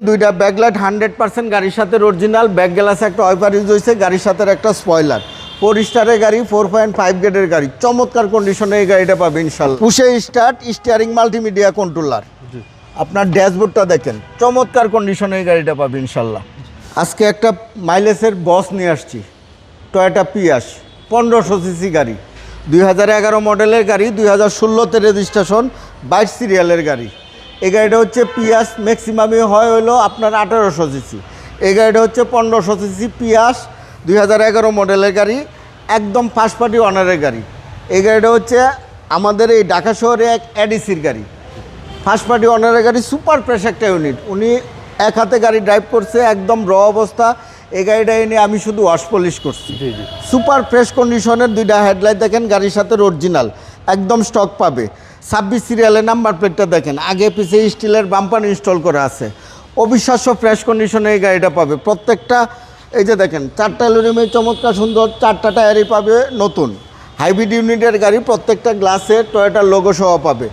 দুইটা ব্যাকলাইট 100% গাড়ির সাথে অরিজিনাল, ব্যাক গ্লাসে একটা ওয়াইপার ইউজ হয়েছে, গাড়ির সাথে একটা স্পয়লার। 4 স্টারের গাড়ি, 4.5 গ্রেডের গাড়ি, চমৎকার কন্ডিশনে এই গাড়িটা পাবে ইনশাল্লাহ। পুশে স্টার্ট, স্টিয়ারিং মাল্টিমিডিয়া কন্ট্রোলার। আপনার ড্যাশবোর্ডটা দেখেন, চমৎকার কন্ডিশনে এই গাড়িটা পাবে ইনশাল্লাহ। আজকে একটা মাইলেজের বস নিয়ে আসছি, টয়োটা পিয়াস 1500 সিসি গাড়ি, 2011 মডেলের গাড়ি, 2016তে রেজিস্ট্রেশন, 22 সিরিয়ালের গাড়ি। এই গাড়িটা হচ্ছে পিয়াস, ম্যাক্সিমামই হয় হলো আপনার 1800 সিসি। এই গাড়িটা হচ্ছে 1500 সিসি পিয়াস, 2011 মডেলের গাড়ি, একদম ফার্স্ট পার্টি অনারের গাড়ি। এই গাড়িটা হচ্ছে আমাদের এই ঢাকা শহরে এক এডিসির গাড়ি, ফার্স্ট পার্টি অনারের গাড়ি, সুপার ফ্রেশ একটা ইউনিট। উনি এক হাতে গাড়ি ড্রাইভ করছে, একদম র অবস্থা। এই গাড়িটা এনে আমি শুধু ওয়াশ পলিশ করছি। সুপার ফ্রেশ কন্ডিশনের দুইটা হেডলাইট দেখেন, গাড়ির সাথে অরিজিনাল, একদম স্টক পাবে। 26 সিরিয়ালের নাম্বার প্লেটটা দেখেন, আগে পিছিয়ে স্টিলের বাম্পার ইনস্টল করা আছে। অবিশ্বাস্য ফ্রেশ কন্ডিশনে এই গাড়িটা পাবে। প্রত্যেকটা এই যে দেখেন, 4টা অ্যালুমিনিয়ামে চমৎকার সুন্দর, 4টা টায়ারই পাবে নতুন। হাইব্রিড ইউনিটের গাড়ি, প্রত্যেকটা গ্লাসে টয়োটার লোগো সহ পাবে।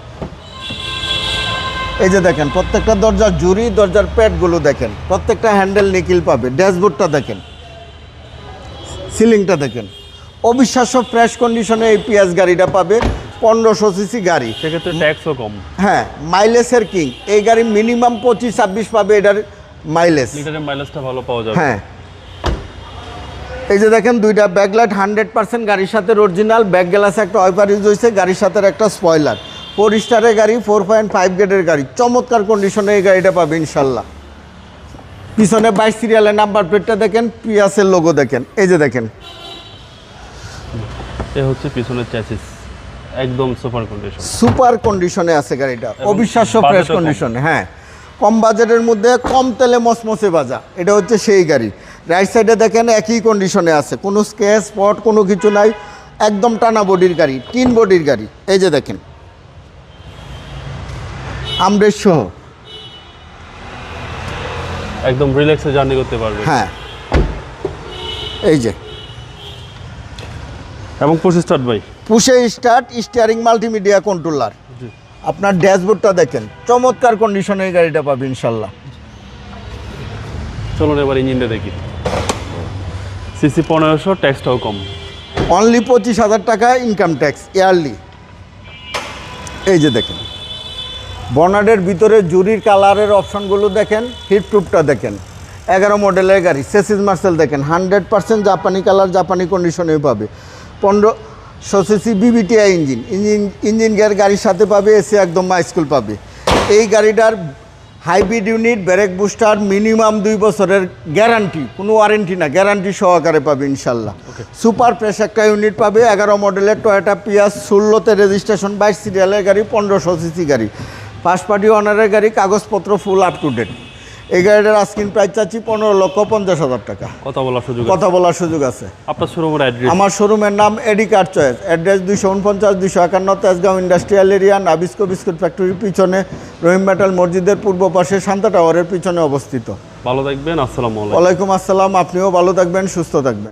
এই যে দেখেন, প্রত্যেকটা দরজার জুরি, দরজার প্যাডগুলো দেখেন, প্রত্যেকটা হ্যান্ডেল নিকিল পাবে। ড্যাশবোর্ডটা দেখেন, সিলিংটা দেখেন, অবিশ্বাস্য ফ্রেশ কন্ডিশনে এই পিয়াস গাড়িটা পাবে। 1500 সিসি গাড়ি, সেক্ষেত্রে ট্যাক্সও কম। হ্যাঁ, মাইলেজের কিং। এই গাড়ি মিনিমাম 25-26 পাবে এটার মাইলেজ। লিটারের মাইলেজটা ভালো পাওয়া যাবে। হ্যাঁ, এই যে দেখেন, দুইটা ব্যাকলাইট 100% গাড়ির সাথে অরিজিনাল, ব্যাক গ্লাসে একটা ওয়াইপার ইউজ হয়েছে, গাড়ির সাথে একটা স্পয়লার। 4 স্টারের গাড়ি, 4.5 গ্রেডের গাড়ি, চমৎকার কন্ডিশনে এই গাড়িটা পাবে ইনশাল্লাহ। পিছনে 22 সিরিয়ালের নাম্বার প্লেটটা দেখেন, পিয়াসের লোগো দেখেন। এই যে দেখেন, এ হচ্ছে পিছনের চ্যাসিস, একদম সুপার কন্ডিশন, সুপার কন্ডিশনে আছে গাড়িটা, অবিশ্বাস্য ফ্রেশ কন্ডিশনে। হ্যাঁ, কম বাজেটের মধ্যে কম তেলে মসমসে বাজা, এটা হচ্ছে সেই গাড়ি। রাইট সাইডে দেখেন, একই কন্ডিশনে আছে, কোনো স্ক্র্যাচ স্পট কোনো কিছু নাই, একদম টানা বডির গাড়ি, 3 বডির গাড়ি। এই যে দেখেন, আমরেশ সহ একদম রিল্যাক্সে জার্নি করতে পারবে। হ্যাঁ, এই যে, এবং পুশ স্টার্ট ভাই, পুশে স্টার্ট, স্টিয়ারিং মাল্টিমিডিয়া কন্ট্রোলার। আপনার ড্যাশবোর্ডটা দেখেন, চমৎকার কন্ডিশনে এই গাড়িটা পাবে ইনশাল্লাহ। চলুন এবার ইঞ্জিনটা দেখি। সিসি 1500, ট্যাক্সটাও কম, অনলি 25,000 টাকা ইনকাম ট্যাক্স ইয়ারলি। এই যে দেখেন, বনার্ডের ভিতরে জুরির কালারের অপশনগুলো দেখেন, হিটপ্রুফটা দেখেন, 11 মডেলের গাড়ি, চেসিস মার্সেল দেখেন, 100% জাপানি কালার, জাপানি কন্ডিশনেও পাবে। 1500 সিসি বিবিটিআই ইঞ্জিন গিয়ার গাড়ির সাথে পাবে, এসি একদম মাইস্কুল পাবে। এই গাড়িটার hybrid unit, brake booster, minimum 2 বছরের গ্যারান্টি, কোনো ওয়ারেন্টি না, গ্যারান্টি সহকারে পাবে ইনশাল্লাহ। সুপার ফ্রেশ একটা ইউনিট পাবে। 11 মডেলের টয়োটা পিয়াস, 16তে রেজিস্ট্রেশন, 22 সিরিয়ালের গাড়ি, 1500 সিসি গাড়ি, ফার্স্ট পার্টি অনারের গাড়ি, কাগজপত্র ফুল আপ টু ডেট। এই গাড়িটার আস্কিং প্রাইস চাচ্ছি 15,50,000 টাকা। কথা বলার সুযোগ আছে। আপনার শোরুমের অ্যাড্রেস? আমার শোরুমের নাম AD car choice, address 249-251 Tejgaon industrial area, Nabisco biscuit ফ্যাক্টরির পিছনে, রহিম মেটাল মসজিদের পূর্ব পাশে, শান্তা টাওয়ারের পিছনে অবস্থিত। ভালো থাকবেন, আসসালামু আলাইকুম। ওয়ালাইকুম আসসালাম, আপনিও ভালো থাকবেন, সুস্থ থাকবেন।